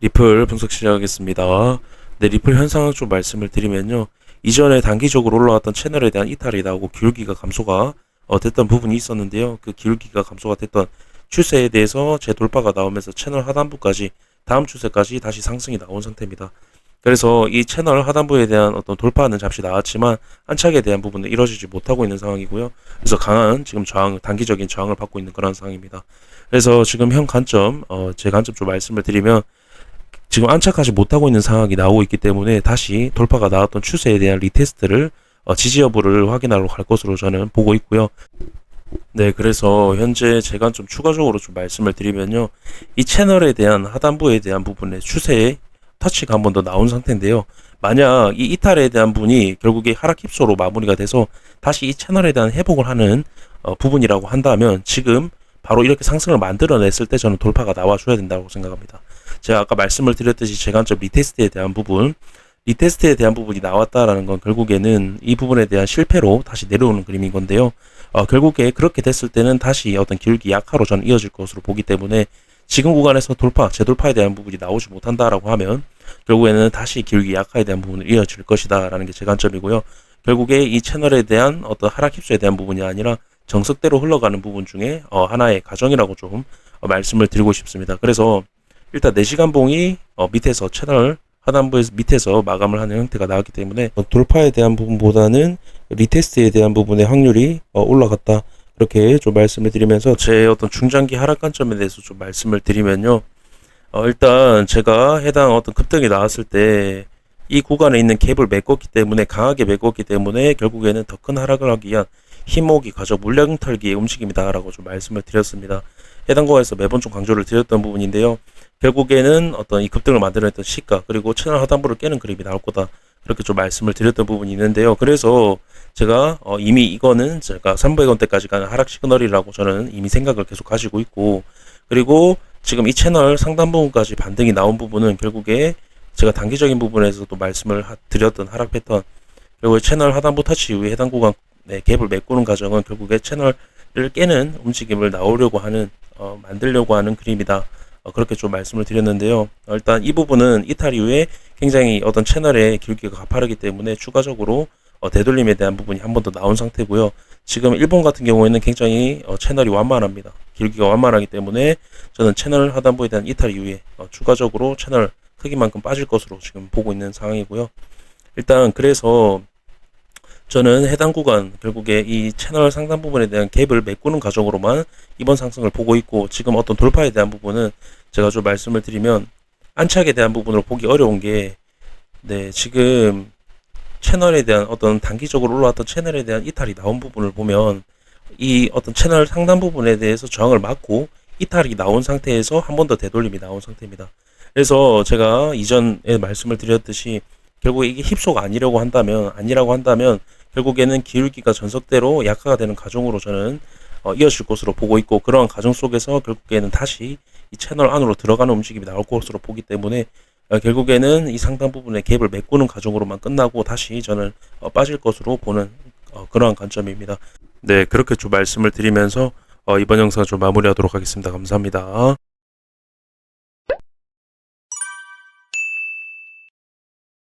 리플 분석 시작하겠습니다. 네, 리플 현상을 좀 말씀을 드리면요. 이전에 단기적으로 올라왔던 채널에 대한 이탈이 나오고 기울기가 감소가 됐던 부분이 있었는데요. 그 기울기가 감소가 됐던 추세에 대해서 재돌파가 나오면서 채널 하단부까지 다음 추세까지 다시 상승이 나온 상태입니다. 그래서 이 채널 하단부에 대한 어떤 돌파는 잠시 나왔지만 안착에 대한 부분은 이루어지지 못하고 있는 상황이고요. 그래서 강한 지금 저항, 단기적인 저항을 받고 있는 그런 상황입니다. 그래서 지금 현 관점, 제 관점 좀 말씀을 드리면 지금 안착하지 못하고 있는 상황이 나오고 있기 때문에 다시 돌파가 나왔던 추세에 대한 리테스트를 지지 여부를 확인하러 갈 것으로 저는 보고 있고요. 네, 그래서 현재 제가 좀 추가적으로 좀 말씀을 드리면요. 이 채널에 대한 하단부에 대한 부분의 추세에 터치가 한 번 더 나온 상태인데요. 만약 이 이탈에 대한 부분이 결국에 하락 힙소로 마무리가 돼서 다시 이 채널에 대한 회복을 하는 부분이라고 한다면 지금 바로 이렇게 상승을 만들어냈을 때 저는 돌파가 나와줘야 된다고 생각합니다. 제가 아까 말씀을 드렸듯이 재간접 리테스트에 대한 부분, 리테스트에 대한 부분이 나왔다라는 건 결국에는 이 부분에 대한 실패로 다시 내려오는 그림인 건데요. 결국에 그렇게 됐을 때는 다시 어떤 기울기 약화로 저는 이어질 것으로 보기 때문에 지금 구간에서 돌파, 재돌파에 대한 부분이 나오지 못한다라고 하면 결국에는 다시 기울기 약화에 대한 부분을 이어질 것이다라는 게 제 관점이고요. 결국에 이 채널에 대한 어떤 하락 힙수에 대한 부분이 아니라 정석대로 흘러가는 부분 중에 하나의 가정이라고 좀 말씀을 드리고 싶습니다. 그래서 일단 4시간 봉이 밑에서 채널 하단부에서 밑에서 마감을 하는 형태가 나왔기 때문에 돌파에 대한 부분보다는 리테스트에 대한 부분의 확률이 올라갔다. 이렇게 좀 말씀을 드리면서 제 어떤 중장기 하락 관점에 대해서 좀 말씀을 드리면요. 일단 제가 해당 어떤 급등이 나왔을 때 이 구간에 있는 갭을 메꿨기 때문에 강하게 메꿨기 때문에 결국에는 더 큰 하락을 하기 위한 힘모기 과정 물량 털기의 움직임이다라고 좀 말씀을 드렸습니다. 해당 거에서 매번 좀 강조를 드렸던 부분인데요. 결국에는 어떤 이 급등을 만들어냈던 시가 그리고 채널 하단부를 깨는 그림이 나올 거다. 그렇게 좀 말씀을 드렸던 부분이 있는데요. 그래서 제가 이미 이거는 제가 300원대까지 가는 하락 시그널이라고 저는 이미 생각을 계속 가지고 있고, 그리고 지금 이 채널 상단 부분까지 반등이 나온 부분은 결국에 제가 단기적인 부분에서도 말씀을 드렸던 하락 패턴, 그리고 채널 하단부 터치 이후에 해당 구간 갭을 메꾸는 과정은 결국에 채널을 깨는 움직임을 나오려고 하는 만들려고 하는 그림이다. 그렇게 좀 말씀을 드렸는데요. 일단 이 부분은 이탈 이후에 굉장히 어떤 채널의 기울기가 가파르기 때문에 추가적으로 되돌림에 대한 부분이 한 번 더 나온 상태고요. 지금 일본 같은 경우에는 굉장히 채널이 완만합니다. 기울기가 완만하기 때문에 저는 채널 하단부에 대한 이탈 이후에 추가적으로 채널 크기만큼 빠질 것으로 지금 보고 있는 상황이고요. 일단 그래서 저는 해당 구간 결국에 이 채널 상단 부분에 대한 갭을 메꾸는 과정으로만 이번 상승을 보고 있고, 지금 어떤 돌파에 대한 부분은 제가 좀 말씀을 드리면 안착에 대한 부분으로 보기 어려운 게, 지금 채널에 대한 어떤 단기적으로 올라왔던 채널에 대한 이탈이 나온 부분을 보면 이 어떤 채널 상단 부분에 대해서 저항을 막고 이탈이 나온 상태에서 한 번 더 되돌림이 나온 상태입니다. 그래서 제가 이전에 말씀을 드렸듯이 결국 이게 힙소가 아니라고 한다면 결국에는 기울기가 전석대로 약화가 되는 과정으로 저는 이어질 것으로 보고 있고, 그러한 과정 속에서 결국에는 다시 이 채널 안으로 들어가는 움직임이 나올 것으로 보기 때문에 결국에는 이 상당 부분의 갭을 메꾸는 과정으로만 끝나고 다시 저는 빠질 것으로 보는 그러한 관점입니다. 네, 그렇게 좀 말씀을 드리면서 이번 영상 좀 마무리하도록 하겠습니다. 감사합니다.